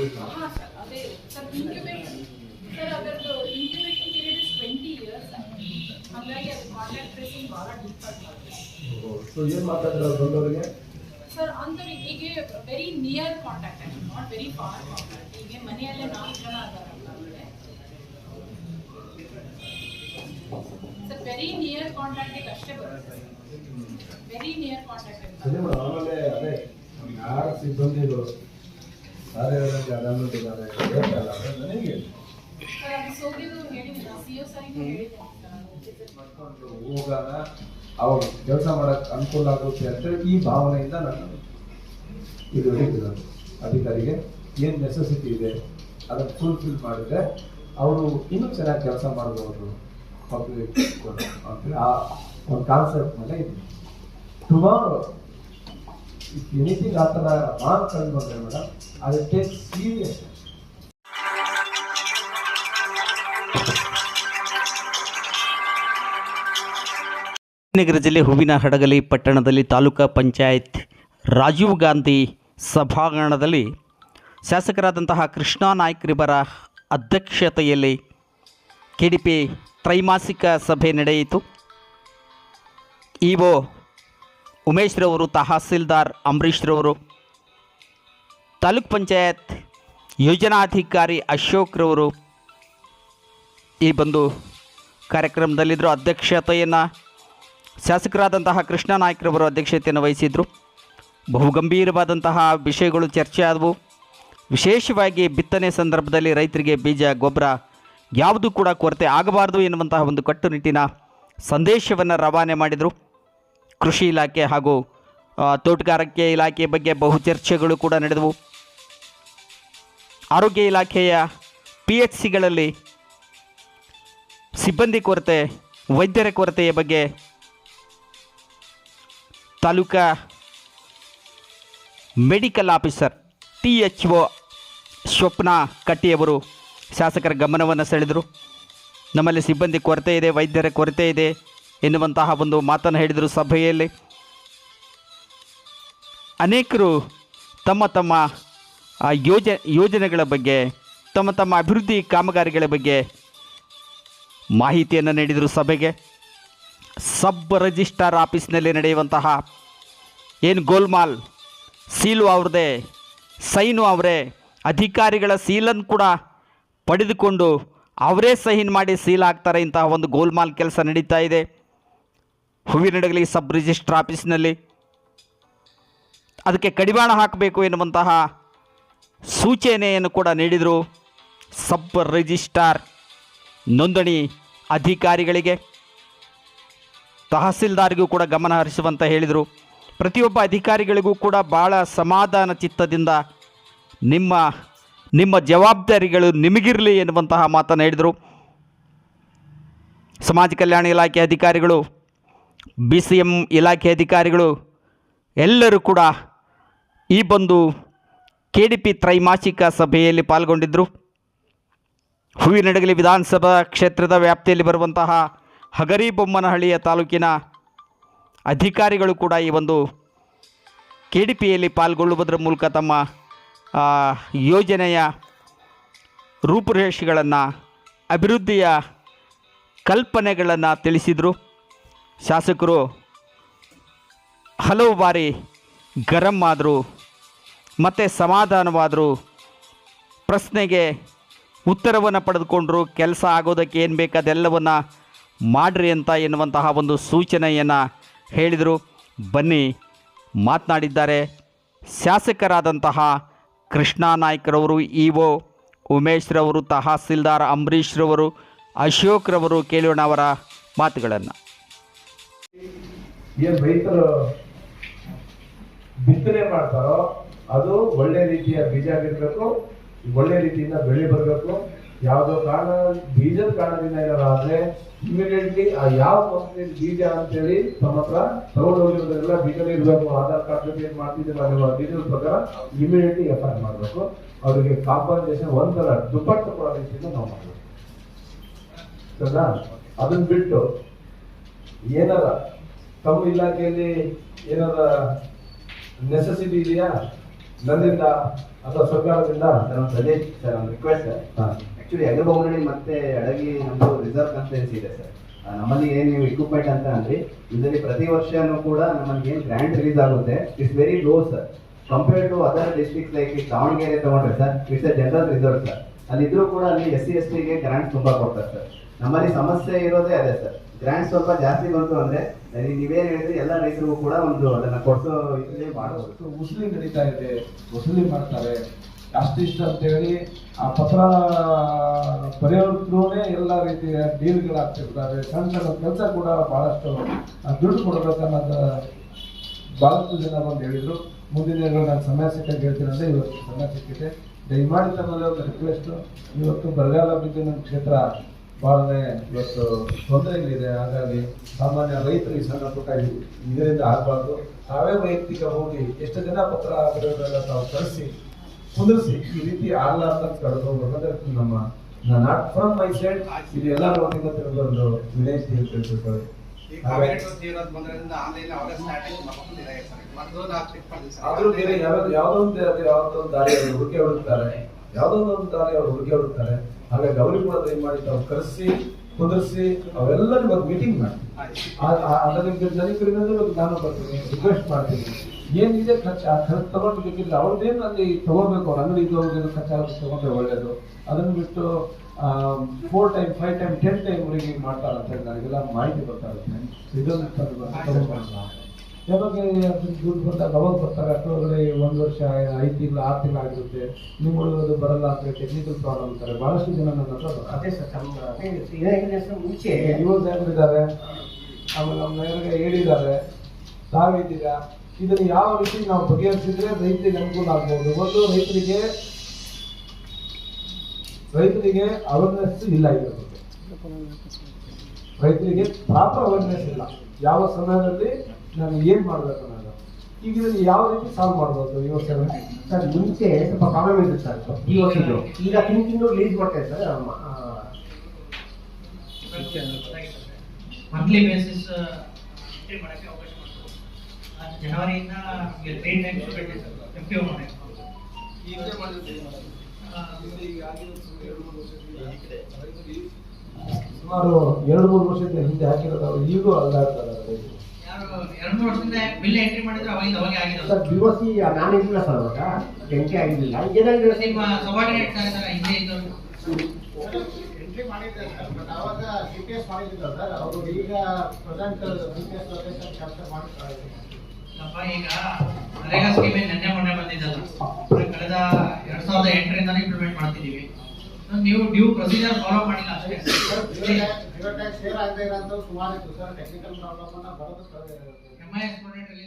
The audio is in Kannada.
हाँ सर, अभी सर इंक्यूबेशन सर ಅದರದ್ದು ಇಂಕ್ಯುಬೇಷನ್ ಪೀರಿಯಡ್ ಇಸ್ 20 ಇಯರ್ಸ್ ಹಾಗಾಗಿ ಅದು ಕಾಂಟ್ಯಾಕ್ಟ್ ಟ್ರೇಸಿಂಗ್ ಬಹಳ ಡಿಫಿಕಲ್ಟ್ ಆಗುತ್ತೆ. ಸೊ ಏನು ಮಾತಾಡಿದ್ರು ಬಂದವರಿಗೆ ಸರ್ ಅಂತವರಿಗೆ ಹೀಗೆ very near contact actually not very far contact. ಹೀಗೆ ಮನೆಯಲ್ಲೇ 4 ಜನ ಅದಾರೆ ಸರ್, ವೆರಿ ನಿಯರ್ ಕಾಂಟ್ಯಾಕ್ಟಿಗೆ ಅಷ್ಟೇ ಬರುತ್ತೆ. ವೆರಿ ನಿಯರ್ ಕಾಂಟ್ಯಾಕ್ಟ್ ಆಮೇಲೆ ಅದೇ ಯಾರು ಸಿಬ್ಬಂದಿಗಳು ಯಾರು ಅದನ್ನಿದ್ದಾರೆ ನನಗೆ ಸರ್ ಅದು ಸೋಗಿದ್ದು ಹೇಳಿಲ್ಲ, ಸಿ ಒ ಸರ್ ಹೇಳಿದೆ ಹೋಗಾಗ ಅವ್ರು ಕೆಲಸ ಮಾಡಕ್ಕೆ ಅನುಕೂಲ ಆಗುತ್ತೆ ಅಂತೇಳಿ ಈ ಭಾವನೆಯಿಂದ ನಾನು ಇದು ಹೇಳಿದ್ರು ಅಧಿಕಾರಿಗೆ ಏನು ನೆಸೆಸಿಟಿ ಇದೆ ಅದನ್ನು ಫುಲ್ಫಿಲ್ ಮಾಡಿದ್ರೆ ಅವರು ಇನ್ನೂ ಚೆನ್ನಾಗಿ ಕೆಲಸ ಮಾಡ್ಬೋದು ಪಬ್ಲಿಕ್ ಅಂತೇಳಿ ಆ ಒಂದು ಕಾನ್ಸೆಪ್ಟ್ ಮೇಲೆ ಇದೆ. ಟುಮಾರೋ ಇಫ್ ಎನಿಥಿಂಗ್ ಆ ಥರ ಮಾರ್ಕ್ ಕಂಡು ಬಂದರೆ ಮೇಡಮ್ ಅದು ಟೇಕ್ ಸೀರಿಯಸ್. ನಗರ ಜಿಲ್ಲೆ ಹೂವಿನಹಡಗಲಿ ಪಟ್ಟಣದಲ್ಲಿ ತಾಲೂಕಾ ಪಂಚಾಯತ್ ರಾಜೀವ್ ಗಾಂಧಿ ಸಭಾಂಗಣದಲ್ಲಿ ಶಾಸಕರಾದಂತಹ ಕೃಷ್ಣಾ ನಾಯ್ಕರಿವರ ಅಧ್ಯಕ್ಷತೆಯಲ್ಲಿ KDP ತ್ರೈಮಾಸಿಕ ಸಭೆ ನಡೆಯಿತು. ಇಒ ಉಮೇಶ್ ರವರು, ತಹಸೀಲ್ದಾರ್ ಅಂಬರೀಶ್ ರವರು, ತಾಲೂಕ್ ಪಂಚಾಯತ್ ಯೋಜನಾಧಿಕಾರಿ ಅಶೋಕ್ ರವರು ಈ ಬಂದು ಕಾರ್ಯಕ್ರಮದಲ್ಲಿದ್ದರು. ಅಧ್ಯಕ್ಷತೆಯನ್ನು ಶಾಸಕರಾದಂತಹ ಕೃಷ್ಣಾ ನಾಯ್ಕರವರು ಅಧ್ಯಕ್ಷತೆಯನ್ನು ವಹಿಸಿದರು. ಬಹುಗಂಭೀರವಾದಂತಹ ವಿಷಯಗಳು ಚರ್ಚೆ ಆದವು. ವಿಶೇಷವಾಗಿ ಬಿತ್ತನೆ ಸಂದರ್ಭದಲ್ಲಿ ರೈತರಿಗೆ ಬೀಜ ಗೊಬ್ಬರ ಯಾವುದೂ ಕೂಡ ಕೊರತೆ ಆಗಬಾರ್ದು ಎನ್ನುವಂತಹ ಒಂದು ಕಟ್ಟುನಿಟ್ಟಿನ ಸಂದೇಶವನ್ನು ರವಾನೆ ಮಾಡಿದರು. ಕೃಷಿ ಇಲಾಖೆ ಹಾಗೂ ತೋಟಗಾರಿಕೆ ಇಲಾಖೆ ಬಗ್ಗೆ ಬಹು ಚರ್ಚೆಗಳು ಕೂಡ ನಡೆದವು. ಆರೋಗ್ಯ ಇಲಾಖೆಯ PHCಗಳಲ್ಲಿ ಸಿಬ್ಬಂದಿ ಕೊರತೆ, ವೈದ್ಯರ ಕೊರತೆಯ ಬಗ್ಗೆ ತಾಲೂಕಾ ಮೆಡಿಕಲ್ ಆಫೀಸರ್ THO ಸ್ವಪ್ನ ಕಟ್ಟಿಯವರು ಶಾಸಕರ ಗಮನವನ್ನು ಸೆಳೆದರು. ನಮ್ಮಲ್ಲಿ ಸಿಬ್ಬಂದಿ ಕೊರತೆ ಇದೆ, ವೈದ್ಯರ ಕೊರತೆ ಇದೆ ಎನ್ನುವಂತಹ ಒಂದು ಮಾತನ್ನು ಹೇಳಿದರು. ಸಭೆಯಲ್ಲಿ ಅನೇಕರು ತಮ್ಮ ತಮ್ಮ ಯೋಜನೆಗಳ ಬಗ್ಗೆ, ತಮ್ಮ ತಮ್ಮ ಅಭಿವೃದ್ಧಿ ಕಾಮಗಾರಿಗಳ ಬಗ್ಗೆ ಮಾಹಿತಿಯನ್ನು ನೀಡಿದರು. ಸಭೆಗೆ ಸಬ್ ರಿಜಿಸ್ಟ್ರಾರ್ ಆಫೀಸ್ನಲ್ಲಿ ನಡೆಯುವಂತಹ ಏನು ಗೋಲ್ಮಾಲ್, ಸೀಲು ಅವ್ರದ್ದೇ, ಸೈನು ಅವರೇ, ಅಧಿಕಾರಿಗಳ ಸೀಲನ್ನು ಕೂಡ ಪಡೆದುಕೊಂಡು ಅವರೇ ಸೈನ್ ಮಾಡಿ ಸೀಲ್ ಹಾಕ್ತಾರೆ. ಇಂತಹ ಒಂದು ಗೋಲ್ಮಾಲ್ ಕೆಲಸ ನಡೀತಾ ಇದೆ ಹೂವಿನಡಗಲಿ ಸಬ್ ರಿಜಿಸ್ಟ್ರಾರ್ ಆಫೀಸ್ನಲ್ಲಿ. ಅದಕ್ಕೆ ಕಡಿವಾಣ ಹಾಕಬೇಕು ಎನ್ನುವಂತಹ ಸೂಚನೆಯನ್ನು ಕೂಡ ನೀಡಿದರು ಸಬ್ ರಿಜಿಸ್ಟ್ರಾರ್ ನೋಂದಣಿ ಅಧಿಕಾರಿಗಳಿಗೆ. ತಹಸೀಲ್ದಾರ್ಗೂ ಕೂಡ ಗಮನ ಹರಿಸುವಂತ ಹೇಳಿದರು. ಪ್ರತಿಯೊಬ್ಬ ಅಧಿಕಾರಿಗಳಿಗೂ ಕೂಡ ಭಾಳ ಸಮಾಧಾನ ಚಿತ್ತದಿಂದ ನಿಮ್ಮ ಜವಾಬ್ದಾರಿಗಳು ನಿಮಗಿರಲಿ ಎನ್ನುವಂತಹ ಮಾತನ್ನು ಹೇಳಿದರು. ಸಮಾಜ ಕಲ್ಯಾಣ ಇಲಾಖೆ ಅಧಿಕಾರಿಗಳು, BCM ಇಲಾಖೆ ಅಧಿಕಾರಿಗಳು ಎಲ್ಲರೂ ಕೂಡ ಈ ಬಂದು KDP ತ್ರೈಮಾಸಿಕ ಸಭೆಯಲ್ಲಿ ಪಾಲ್ಗೊಂಡಿದ್ದರು. ಹೂವಿನಡಗಲಿ ವಿಧಾನಸಭಾ ಕ್ಷೇತ್ರದ ವ್ಯಾಪ್ತಿಯಲ್ಲಿ ಬರುವಂತಹ ಹಗರಿಬೊಮ್ಮನಹಳ್ಳಿಯ ತಾಲೂಕಿನ ಅಧಿಕಾರಿಗಳು ಕೂಡ ಈ ಒಂದು KDPಯಲ್ಲಿ ಪಾಲ್ಗೊಳ್ಳುವುದರ ಮೂಲಕ ತಮ್ಮ ಯೋಜನೆಯ ರೂಪುರೇಷೆಗಳನ್ನು, ಅಭಿವೃದ್ಧಿಯ ಕಲ್ಪನೆಗಳನ್ನು ತಿಳಿಸಿದರು. ಶಾಸಕರು ಹಲವು ಬಾರಿ ಗರಂ ಆದರು, ಮತ್ತು ಸಮಾಧಾನವಾದರು, ಪ್ರಶ್ನೆಗೆ ಉತ್ತರವನ್ನು ಪಡೆದುಕೊಂಡರು. ಕೆಲಸ ಆಗೋದಕ್ಕೆ ಏನು ಬೇಕು ಅದೆಲ್ಲವನ್ನು ಮಾಡ್ರಿ ಅಂತ ಎನ್ನುವಂತಹ ಒಂದು ಸೂಚನೆಯನ್ನು ಹೇಳಿದರು. ಬನ್ನಿ ಮಾತನಾಡಿದ್ದಾರೆ ಶಾಸಕರಾದಂತಹ ಕೃಷ್ಣಾ ನಾಯ್ಕರವರು, ಇಒ ಉಮೇಶ್ ರವರು, ತಹಸೀಲ್ದಾರ್ ಅಂಬರೀಶ್ ರವರು, ಅಶೋಕ್ ರವರು. ಕೇಳೋಣ ಅವರ ಮಾತುಗಳನ್ನು. ಏನು ರೈತರು ಬಿತ್ತನೆ ಮಾಡ್ತಾರೋ ಅದು ಒಳ್ಳೆ ರೀತಿಯ ಬೀಜ ಆಗಿರ್ಬೇಕು, ಒಳ್ಳೆ ರೀತಿಯಿಂದ ಬೆಳೆ ಬರಬೇಕು. ಯಾವುದೋ ಕಾರಣ ಬೀಜದ ಕಾರಣದಿಂದ ಏನಾದ್ರು ಆದ್ರೆ ಇಮಿಡಿಯೇಟ್ಲಿ ಆ ಯಾವ ಕಂಪ್ನಿ ಬೀಜ ಅಂತೇಳಿ ತಮ್ಮ ಹತ್ರ ತಗೊಂಡೋಗಿರೋದ್ರೆಲ್ಲ ಬೀಜನೇ ಇರಬೇಕು. ಆಧಾರ್ ಕಾರ್ಡ್ ಏನ್ ಮಾಡ್ತಿದ್ದೀರಾ ನೀವು ಬೀಜದ ಪ್ರಕಾರ ಇಮಿಡಿಯೇಟ್ಲಿ FIR ಮಾಡಬೇಕು. ಅವರಿಗೆ ಕಾಂಪನ್ಸೇಷನ್ ಒಂಥರ ದುಪ್ಪಟ್ಟು ಕೊಡೋ ರೀತಿಯಿಂದ ನಾವು ಮಾಡಬೇಕು. ಅದನ್ನ ಬಿಟ್ಟು ಏನಾರ ತಮ್ಮ ಇಲಾಖೆಯಲ್ಲಿ ಏನಾರ ನೆಸೆಸಿಟಿ ಇದೆಯಾ, ನನ್ನಿಂದ ಅಥವಾ ಸರ್ಕಾರದಿಂದ ಸರ್ ಒಂದು ಸಜೆಸ್ಟ್ ಸರ್ ಒಂದು ರಿಕ್ವೆಸ್ಟ್ ಸರ್. ಹಾಂ ಆಕ್ಚುಲಿ ಅಗ್ರಬೊಮ್ಮನಹಳ್ಳಿ ಮತ್ತೆ ಅಡಗಿ ನಮ್ಮದು ರಿಸರ್ವ್ ಕಾನ್ಸ್ಟಿಟ್ಯೂನ್ಸಿ ಇದೆ ಸರ್. ನಮ್ಮಲ್ಲಿ ಏನು ನೀವು ಇಕ್ವಿಪ್ಮೆಂಟ್ ಅಂತ ಅಂದ್ರೆ ಇದರಲ್ಲಿ ಪ್ರತಿ ವರ್ಷನೂ ಕೂಡ ನಮ್ಮಲ್ಲಿ ಏನು ಗ್ರ್ಯಾಂಟ್ ರಿಲೀಸ್ ಆಗುತ್ತೆ it's very low sir compared to other district like Davangere ತಗೊಂಡ್ರೆ sir it's a general reserve sir. ಅಲ್ಲಿದ್ರೂ ಕೂಡ ಅಲ್ಲಿ SC/ST ಗೆ ಗ್ರಾಂಟ್ ತುಂಬಾ ಕೊಡ್ತಾರೆ ಸರ್. ನಮ್ಮಲ್ಲಿ ಸಮಸ್ಯೆ ಇರೋದೇ ಅದೇ ಸರ್. ಗ್ರಾಂಟ್ ಸ್ವಲ್ಪ ಜಾಸ್ತಿ ಬಂತು ಅಂದ್ರೆ ನೀವೇನು ಹೇಳಿದ್ರಿ ಎಲ್ಲ ರೈತರಿಗೂ ಕೂಡ ಒಂದು ಅದನ್ನ ಕೊಡಿಸೋ ಇದರಲ್ಲಿ ಮಾಡಬಹುದು. ವಸೂಲಿ ನಡೀತಾ ಇದೆ, ವಸೂಲಿ ಮಾಡ್ತಾರೆ ಅಷ್ಟಿಷ್ಟ ಅಂತೇಳಿ ಆ ಪತ್ರ ಬರೆಯೋದ್ರೂನೇ ಎಲ್ಲ ರೀತಿಯ ಡೀಲ್ಗಳಾಗ್ತಿರ್ತಾರೆ. ಸಣ್ಣ ಸಣ್ಣ ಕೆಲಸ ಕೂಡ ಬಹಳಷ್ಟು ದುಡ್ಡು ಕೊಡಬೇಕನ್ನೋದು ಬಹಳಷ್ಟು ಜನ ಬಂದು ಹೇಳಿದ್ರು. ಮುಂದಿನ ದಿನಗಳು ನಾನು ಸಮಯ ಸಿಕ್ಕಾಗ ಹೇಳ್ತೀನಿ ಅಂದರೆ ಇವತ್ತು ಸಮಯ ಸಿಕ್ಕಿದೆ. ದಯಮಾಡಿ ತಮ್ಮಲ್ಲಿ ಒಂದು ರಿಕ್ವೆಸ್ಟು, ಇವತ್ತು ಬರಗಾಲ ಬಿದ್ದು ನಮ್ಮ ಕ್ಷೇತ್ರ ಭಾಳನೇ ಇವತ್ತು ತೊಂದರೆಗಳಿದೆ. ಹಾಗಾಗಿ ಸಾಮಾನ್ಯ ರೈತರಿಗೆ ಸಣ್ಣ ಪುಟ್ಟ ಇದರಿಂದ ಆಗಬಾರ್ದು. ತಾವೇ ವೈಯಕ್ತಿಕ ಹೋಗಿ ಎಷ್ಟು ಜನ ಪತ್ರ ಬರೆಯೋದೆಲ್ಲ ತಾವು ಕಳಿಸಿ ಕುದಿಸಿ ಈ ರೀತಿ ಆಗಲಾರ್ದ ಕಳೆದು ಹೋಗ್ಬೇಕಂದ್ರೆ ನಮ್ಮ ನಾಟ್ ಫ್ರಮ್ ಮೈ ಸೈಡ್ ಇದು ಎಲ್ಲರೂ ಒಂದಿನ ಒಂದು ವಿನಂತಿ ಹೇಳ್ತಿರ್ತಾರೆ. ಆದ್ರೂ ಬೇರೆ ಯಾವ್ದೊಂದು ದಾರಿ ಅವರು ಹುಡುಕಿ ಹುಡುಕ್ತಾರೆ, ಯಾವ್ದೊಂದೊಂದು ದಾರಿ ಅವರು ಹುಡುಕಿ ಹುಡುಕ್ತಾರೆ. ಹಾಗಾಗಿ ಅವ್ರಿಗೆ ಕೂಡ ದಯ ಮಾಡಿ ತಾವು ಕರೆಸಿ ಕುದಿಸಿ ಅವೆಲ್ಲರಿಗೂ ಒಂದು ಮೀಟಿಂಗ್ ಮಾಡಿ ಅದಕ್ಕೆ ಜನಕರಿಗೆ ನಾನು ಬರ್ತೀನಿ, ರಿಕ್ವೆಸ್ಟ್ ಮಾಡ್ತೀನಿ. ಏನಿದೆ ಖರ್ಚು ಆ ಖರ್ಚು ತಗೊಂಡು ಬೇಕಿಲ್ಲ ಅವ್ರದ್ದೇನು ಅಲ್ಲಿ ತಗೋಬೇಕು, ಅವ್ರ ಅಂಗಡಿ ಇದ್ದವ್ರದ್ದೇನು ಖರ್ಚಾಗುತ್ತೆ ತಗೊಂಡ್ರೆ ಒಳ್ಳೇದು. ಅದನ್ನು ಬಿಟ್ಟು 4 ಟೈಮ್ 5 ಟೈಮ್ 10 ಟೈಮ್ ಅವರಿಗೆ ಮಾಡ್ತಾರೆ ಅಂತ ಹೇಳಿ ನನಗೆಲ್ಲ ಮಾಹಿತಿ ಗೊತ್ತಾಗುತ್ತೆ. ಇದನ್ನು ತಗೊಂಡ್ಬರಲ್ಲ ಯಾವಾಗ ಅದನ್ನ ದುಡ್ಡು ಬಂದಾಗ ಅವಾಗ ಬರ್ತಾರೆ. ಅಷ್ಟೊಳಗಡೆ 1 ವರ್ಷ 5 ತಿಂಗಳು 6 ತಿಂಗಳು ಆಗಿರುತ್ತೆ. ನಿಮ್ಮದು ಬರಲ್ಲ ಅಂತ ಟೆಕ್ನಿಕಲ್ ಪ್ರಾಬ್ಲಮ್ ಅಂತಾರೆ. ಬಹಳಷ್ಟು ಜನ ನನ್ನ ಹತ್ರ ಅದೇ ಸರ್ ಮುಂಚೆ ಯುವ ಸಾಹೇಬರಿದ್ದಾರೆ, ಆಮೇಲೆ ನಮ್ಮ ಮೇರೆಗೆ ಹೇಳಿದ್ದಾರೆ, ತಾವಿದ್ದೀರಾ. ಇದನ್ನು ಯಾವ ರೀತಿ ನಾವು ಬಗೆಹರಿಸಿದ್ರೆ ರೈತರಿಗೆ ಅನುಕೂಲ ಆಗ್ಬೋದು. ಒಂದು ರೈತರಿಗೆ ಅವೇರ್ನೆಸ್ ಇಲ್ಲ, ರೈತರಿಗೆ ಪ್ರಾಪರ್ ಅವೇರ್ನೆಸ್ ಇಲ್ಲ. ಯಾವ ಸಮಯದಲ್ಲಿ ನಾನು ಏನ್ ಮಾಡ್ಬೇಕು ಅನ್ನೋದು. ಈಗ ಇದನ್ನು ಯಾವ ರೀತಿ ಸಾಲ್ವ್ ಮಾಡ್ಬೋದು ಯೋಚನೆ ಸರ್? ಮುಂಚೆ ಸ್ವಲ್ಪ ಪ್ರಾಬ್ಲಮ್ ಇದೆ ಸರ್ ಈ ವರ್ಷದ್ದು. ಈಗ ತಿಂಗಳು ರಿಲೀಸ್ ಮಾಡ್ತಾರೆ ಸರ್. ಮಂತ್ಲಿ ಬೇಸಿಸ್ ಎಂಟ್ರಿ ಮಾಡಕ್ಕೆ ಅವಕಾಶ ಮಾಡ್ತಾರೆ. ಜನವರಿಯಿಂದ 3 ಟೈಮ್ಸ್ ಕಟ್ಟಿದೆ ಸರ್ FPO ಮಾಡಕ್ಕೆ. ಸುಮಾರು 2-3 ವರ್ಷದ ಹಿಂದೆ ಹಾಕಿರೋದು ಅವರು ಈಗಲೂ ಅಲ್ಲಾಡ್ತಾರೆ. ಯಾರು 2-3 ವರ್ಷದಿಂದ ಬಿಲ್ ಎಂಟ್ರಿ ಮಾಡಿದ್ರೆ ಅವಾಗೆ ಆಗಿದೆ ಸರ್. BOC ನಾನು ಇರಲಿಲ್ಲ ಸರ್, ಅವಾಗ ಎಂಟ್ರಿ ಆಗಿರಲಿಲ್ಲ. ಏನಾಗಿದೆ ನಿಮ್ಮ ಸಬಾರ್ಡಿನೇಟ್ ಇದ್ದಾರೆ ಹಿಂದೆ ಇದ್ದವರು ಎಂಟ್ರಿ ಮಾಡಿದ್ದಾರೆ ಸರ್. ಬಟ್ ಅವಾಗ CPS ಮಾಡಿದ್ರು ಸರ್. ಅವರು ಈಗ ಪ್ರೆಸೆಂಟ್ CPS ಲೊಕೇಶನ್ ಕ್ಯಾಪ್ಚರ್ ಮಾಡ್ತಾರೆ. ಈಗ ನರೇಗಾ ಸ್ಕೀಮ್ ನೆನ್ನೆ ಮೊನ್ನೆ ಬಂದಿದ್ದಲ್ಲ, ಕಳೆದ 2008ರಿಂದಾನೇ ಇಂಪ್ಲಿಮೆಂಟ್ ಮಾಡ್ತಿದ್ದೀವಿ. ನೀವು ಡ್ಯೂ ಪ್ರೊಸೀಜರ್ ಫಾಲೋ ಮಾಡಿಲ್ಲ ಅಷ್ಟೇ. ಶೇರ್ ಆಗದೆ ಇರೋದು ಸುಮಾರು ಇತ್ತು ಸರ್. ಟೆಕ್ನಿಕಲ್ ಪ್ರಾಬ್ಲಮ್ ಅನ್ನ ಬರೋದು MIS ಕೋಆರ್ಡಿನೇಟರ್